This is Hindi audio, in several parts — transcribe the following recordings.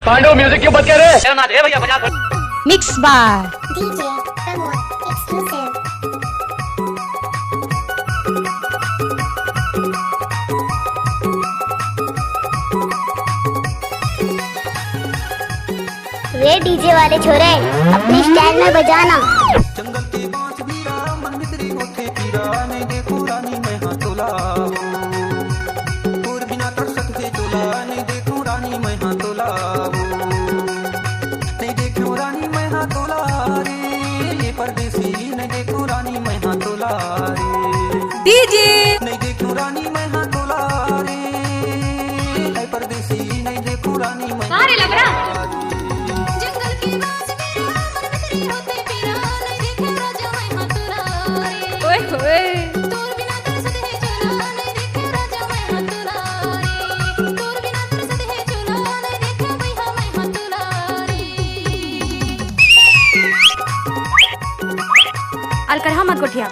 पांडव म्यूजिक क्यों बंद कर रहे हैं? भैया बजा दो। मिक्स बार DJ Pramod exclusive. रे डीजे वाले छोरे अपनी स्टाइल में बजाना। जंगल के बांस बीरा मन मित्री होते पीरा नहीं देखो रानी मैं हाथ तोला और बिना तरसत के चोला नहीं देखो रानी मैं हाथ तोला नहीं देखो रानी मैं हाथ तोला रे ये परदेसी नहीं देखो रानी मैं हाथ तोला रे डीजे नहीं देखो रानी मैं हाथ तोला रे ये परदेसी नहीं देखो रानी मैं अरे लबरा अलकरहा मत गोठिया।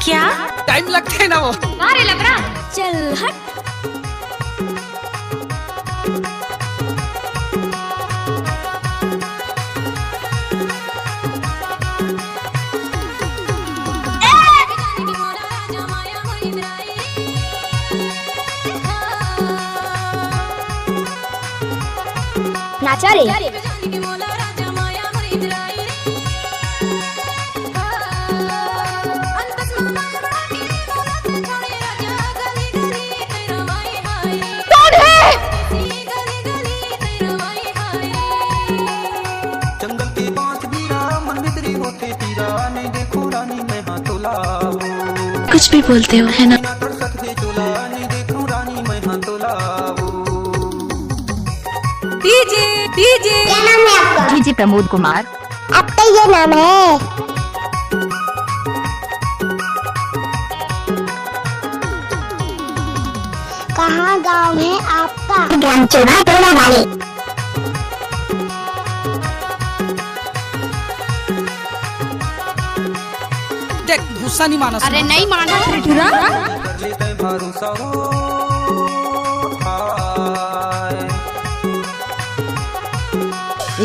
क्या टाइम लगते है ना वो। अरे लबरा चल हट। नाचा रे जंगल के बांस बीरा मन मित्री होते पीरा नहीं देखो रानी मैं हाथ तोला कुछ भी बोलते हो है ना। बिना तरसत के चोला नहीं देखो रानी मैं हाथ तोला डीजे डीजे क्या नाम है आपका? डीजे प्रमोद कुमार। आपका ये नाम है? कहाँ गांव है आपका? ग्राम चोरा टोला वाले। देख गुस्सा नहीं माना। अरे नहीं माना त्रिपुरा कर लेते हैं भरोसा हो हाय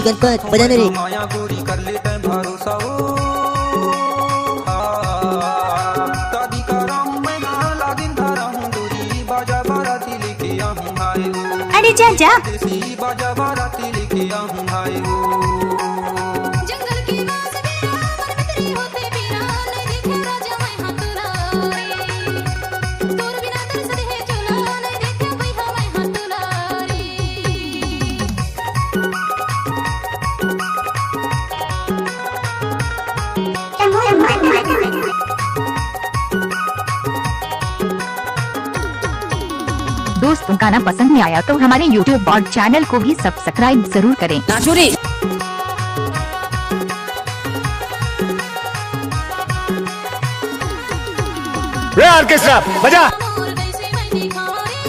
गणपत बजाने रे माया गोरी कर लेते हैं भरोसा हो हाय दादी का राम मैं ना लागिन धारा हूँ दूरी बाजा बाराती लेके आऊँ हाय अरे जा जा। देसी बाजा बाराती लेके आऊँ हाय जंगल की बांस बिना मन मित्री होते पीरा नहीं देखे राजा मैं हाथ तोला रे दूर बिना तरसत है चोला नहीं देखे भैया मैं हाथ तोला रे दोस्तों गाना पसंद नहीं आया तो हमारे YouTube और चैनल को भी सब्सक्राइब जरूर करें। नाचो रे। रे ऑर्केस्ट्रा बजा। मोर कैसे मैं दिखाऊं रे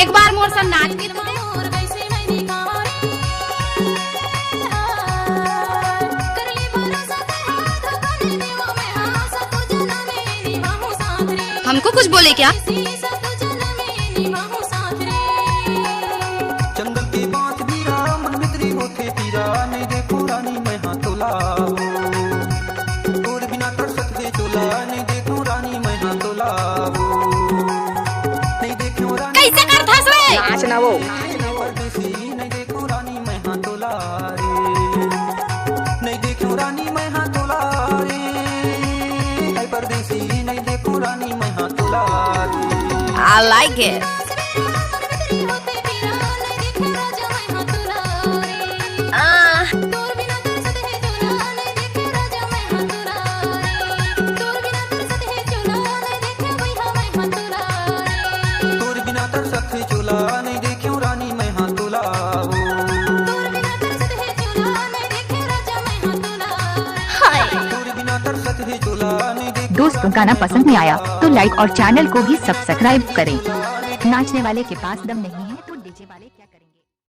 एक बार मोर सन नाच के तो मोर कैसे मैं दिखाऊं कर ले भरोसा तेरा धोखा नहीं देवा मैं हाँ सब तो जना में निभाऊं साथ रे हमको कुछ बोले क्या सब तो जना में निभाऊं साथ रे जंगल के बांस बीरा मन मित्री होते पीरा नहीं देखो रानी मैं हाथ तोला और बिना तरसत के चोला नहीं देखो रानी मैं हाथ तोला नहीं देखो रानी कैसे कर था रे नाच ना वो। परदेसी नहीं देखो रानी मैं हाथ तोला रे नहीं देखो रानी मैं हाथ तोला रे ऐ परदेसी नहीं देखो रानी मैं हाथ तोला रे I like it। तोर बिना तरसत है चोला नहीं देखो रानी मैं हाथ तोला तोर बिना तरसत है चोला नहीं देखो दोस्तों गाना पसंद नहीं आया तो लाइक और चैनल को भी सब्सक्राइब करें। नाचने वाले के पास दम नहीं है तो डीजे वाले